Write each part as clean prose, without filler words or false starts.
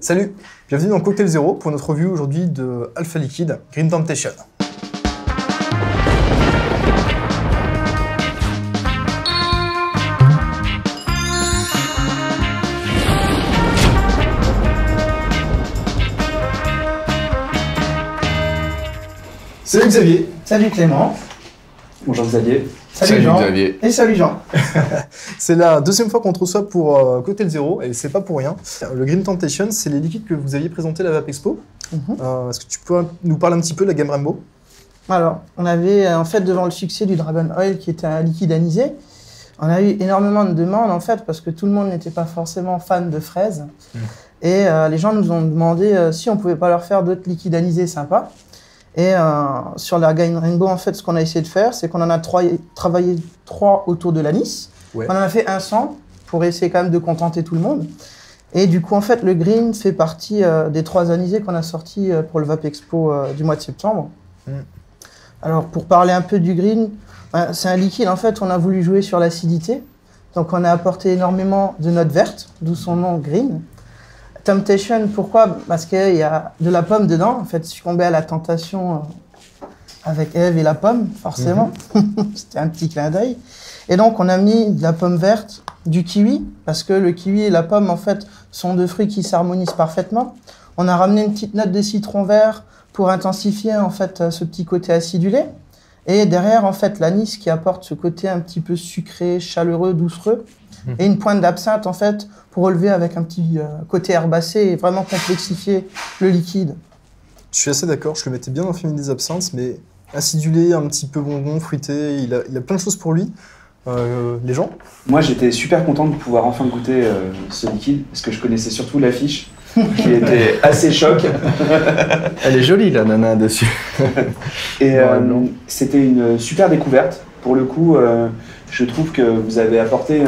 Salut, bienvenue dans Cocktail Zero pour notre review aujourd'hui de Alpha Liquid Green Temptation. Salut Xavier. Salut Clément. Bonjour Xavier. Salut Jean. Xavier. Et salut Jean. C'est la deuxième fois qu'on te reçoit pour Cocktail Zero et c'est pas pour rien. Le Green Temptation, c'est les liquides que vous aviez présentés à la Vape Expo. Est-ce que tu peux nous parler un petit peu de la gamme Rainbow? Alors, on avait en fait devant le succès du Dragon Oil qui était un liquide anisé, on a eu énormément de demandes en fait parce que tout le monde n'était pas forcément fan de fraises. Et les gens nous ont demandé si on pouvait pas leur faire d'autres liquides anisés sympas. Et sur la gamme Rainbow, en fait, ce qu'on a essayé de faire, c'est qu'on en a travaillé trois autour de l'anis. Ouais. On en a fait un sans pour essayer quand même de contenter tout le monde. Et du coup, en fait, le green fait partie des trois anisés qu'on a sortis pour le Vape Expo du mois de septembre. Alors, pour parler un peu du green, c'est un liquide, en fait, on a voulu jouer sur l'acidité. Donc, on a apporté énormément de notes vertes, d'où son nom green. Temptation, pourquoi? Parce qu'il y a de la pomme dedans. En fait, succomber à la tentation avec Ève et la pomme, forcément. C'était un petit clin d'œil. Et donc, on a mis de la pomme verte, du kiwi, parce que le kiwi et la pomme, en fait, sont deux fruits qui s'harmonisent parfaitement. On a ramené une petite note de citron vert pour intensifier, en fait, ce petit côté acidulé. Et derrière, en fait, l'anis qui apporte ce côté un petit peu sucré, chaleureux, doucereux. Et une pointe d'absinthe, en fait, pour relever avec un petit côté herbacé et vraiment complexifier le liquide. Je suis assez d'accord, je le mettais bien dans le film des absinthes, mais acidulé, un petit peu bonbon, fruité, il a plein de choses pour lui. Les gens? Moi, j'étais super content de pouvoir enfin goûter ce liquide, parce que je connaissais surtout l'affiche, qui était assez choc. Elle est jolie, la nana, dessus. Et c'était une super découverte. Pour le coup, je trouve que vous avez apporté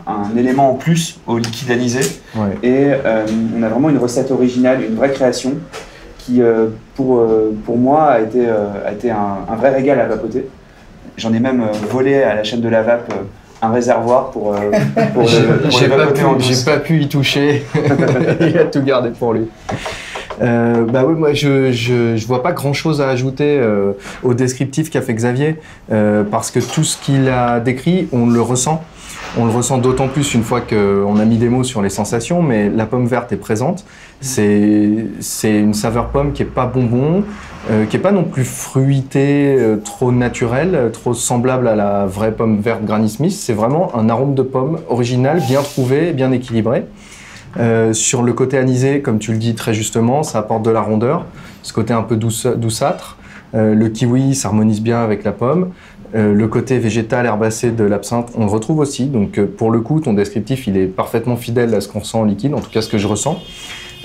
un élément en plus au liquide anisé. Ouais. Et on a vraiment une recette originale, une vraie création, qui, pour moi, a été un vrai régal à vapoter. J'en ai même volé à la chaîne de la vape un réservoir pour j'ai pas pu y toucher. Il a tout gardé pour lui. Bah oui, moi je vois pas grand chose à ajouter au descriptif qu'a fait Xavier parce que tout ce qu'il a décrit, on le ressent. On le ressent d'autant plus une fois qu'on a mis des mots sur les sensations, mais la pomme verte est présente. C'est une saveur pomme qui est pas bonbon, qui est pas non plus fruitée, trop naturelle, trop semblable à la vraie pomme verte Granny Smith. C'est vraiment un arôme de pomme original, bien trouvé, bien équilibré. Sur le côté anisé, comme tu le dis très justement, ça apporte de la rondeur, ce côté un peu douceâtre. Le kiwi s'harmonise bien avec la pomme. Le côté végétal herbacé de l'absinthe, on le retrouve aussi. Donc pour le coup, ton descriptif, il est parfaitement fidèle à ce qu'on ressent en liquide, en tout cas ce que je ressens.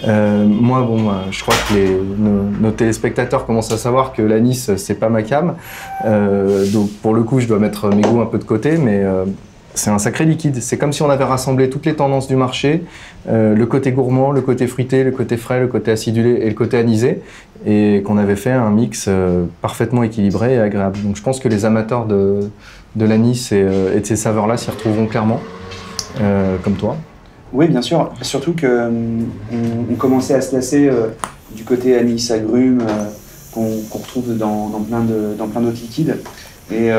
Moi, bon, je crois que nos téléspectateurs commencent à savoir que l'anis, c'est pas ma came. Donc pour le coup, je dois mettre mes goûts un peu de côté, mais c'est un sacré liquide. C'est comme si on avait rassemblé toutes les tendances du marché, le côté gourmand, le côté fruité, le côté frais, le côté acidulé et le côté anisé, et qu'on avait fait un mix parfaitement équilibré et agréable. Donc je pense que les amateurs de l'anis et de ces saveurs-là s'y retrouveront clairement, comme toi. Oui, bien sûr. Surtout qu'on commençait à se lasser du côté anis agrumes qu'on retrouve dans plein d'autres liquides. Et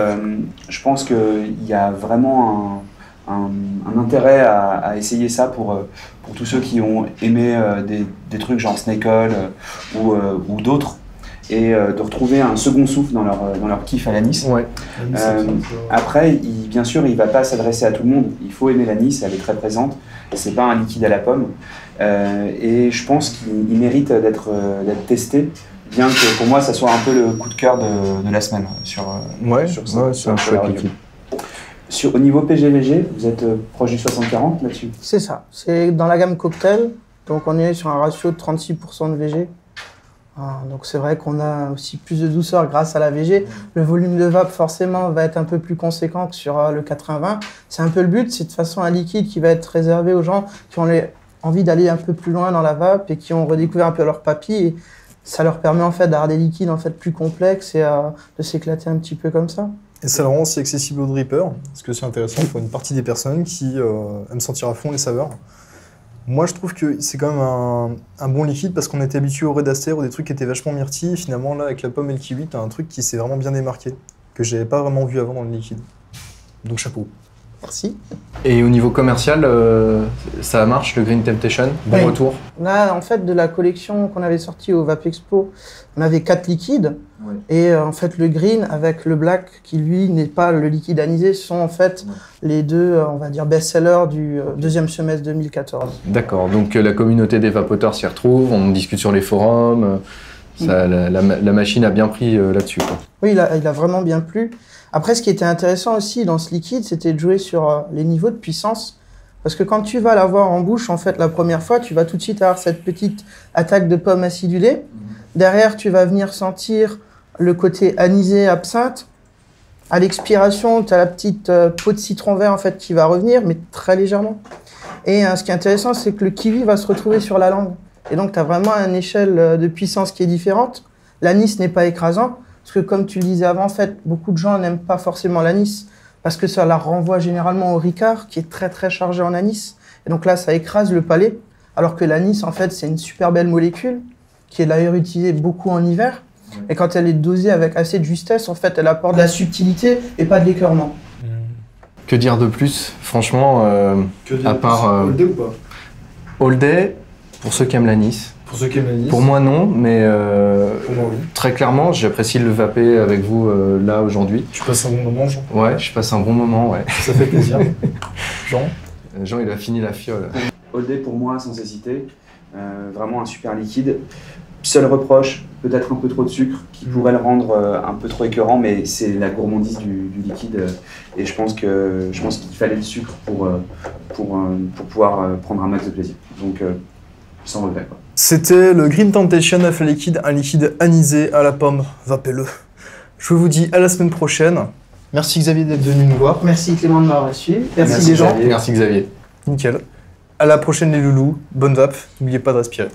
je pense qu'il y a vraiment un intérêt à essayer ça pour tous ceux qui ont aimé des trucs genre Snake Oil ou d'autres, et de retrouver un second souffle dans leur kiff à l'anis. Ouais. Après, bien sûr, il ne va pas s'adresser à tout le monde. Il faut aimer l'anis, elle est très présente. Ce n'est pas un liquide à la pomme. Et je pense qu'il mérite d'être testé. Bien que pour moi, ça soit un peu le coup de cœur de la semaine sur c'est un chouette liquide. Au niveau PGVG, vous êtes proche du 60-40 là-dessus? C'est ça. C'est dans la gamme cocktail. Donc on est sur un ratio de 36% de VG. Donc c'est vrai qu'on a aussi plus de douceur grâce à la VG. Le volume de vape forcément va être un peu plus conséquent que sur le 80. C'est un peu le but, c'est de façon un liquide qui va être réservé aux gens qui ont envie d'aller un peu plus loin dans la vape et qui ont redécouvert un peu leur papilles. Et ça leur permet en fait d'avoir des liquides en fait plus complexes et de s'éclater un petit peu comme ça. Et ça le rend aussi accessible aux drippers, parce que c'est intéressant pour une partie des personnes qui aiment sentir à fond les saveurs. Moi, je trouve que c'est quand même un bon liquide parce qu'on était habitué au Red Aster ou des trucs qui étaient vachement myrtilles. Finalement, là, avec la pomme et le kiwi, t'as un truc qui s'est vraiment bien démarqué, que j'avais pas vraiment vu avant dans le liquide. Donc chapeau. Merci. Et au niveau commercial, ça marche, le Green Temptation? Bon retour? Là, en fait, de la collection qu'on avait sortie au Vape Expo, on avait 4 liquides. Ouais. Et en fait, le Green avec le Black, qui lui n'est pas le liquide anisé, sont en fait les deux, on va dire, best-sellers du deuxième semestre 2014. D'accord, donc la communauté des vapoteurs s'y retrouve, on discute sur les forums, ça, la machine a bien pris là-dessus. Oui, il a vraiment bien plu. Après, ce qui était intéressant aussi dans ce liquide, c'était de jouer sur les niveaux de puissance. Parce que quand tu vas l'avoir en bouche, en fait, la première fois, tu vas tout de suite avoir cette petite attaque de pomme acidulée. Derrière, tu vas venir sentir le côté anisé absinthe. À l'expiration, tu as la petite peau de citron vert en fait, qui va revenir, mais très légèrement. Et ce qui est intéressant, c'est que le kiwi va se retrouver sur la langue. Et donc, tu as vraiment une échelle de puissance qui est différente. L'anis n'est pas écrasant. Parce que comme tu le disais avant, en fait, beaucoup de gens n'aiment pas forcément l'anis parce que ça la renvoie généralement au Ricard qui est très très chargé en anis. Et donc là, ça écrase le palais. Alors que l'anis, en fait, c'est une super belle molécule qui est d'ailleurs utilisée beaucoup en hiver. Et quand elle est dosée avec assez de justesse, en fait, elle apporte de la subtilité et pas de l'écœurement. Que dire de plus? Franchement, à part... All day ou pas? All day, pour ceux qui aiment l'anis. Pour ceux qui aiment l'anis. Pour moi, non, mais pour moi, oui. Très clairement, j'apprécie le vaper avec vous là aujourd'hui. Tu passes un bon moment, Jean? Ouais, je passe un bon moment, ouais. Ça fait plaisir. Jean? Jean, il a fini la fiole. All day pour moi, sans hésiter. Vraiment un super liquide. Seul reproche, peut-être un peu trop de sucre, qui pourrait le rendre un peu trop écœurant, mais c'est la gourmandise du liquide. Et je pense qu'il fallait le sucre pour pouvoir prendre un max de plaisir. Donc, sans regret, quoi. C'était le Green Temptation à liquide, un liquide anisé à la pomme. Vapez-le. Je vous dis à la semaine prochaine. Merci Xavier d'être venu nous voir. Merci Clément de m'avoir reçu. Merci les gens. Merci Xavier. Nickel. À la prochaine les loulous. Bonne vape. N'oubliez pas de respirer.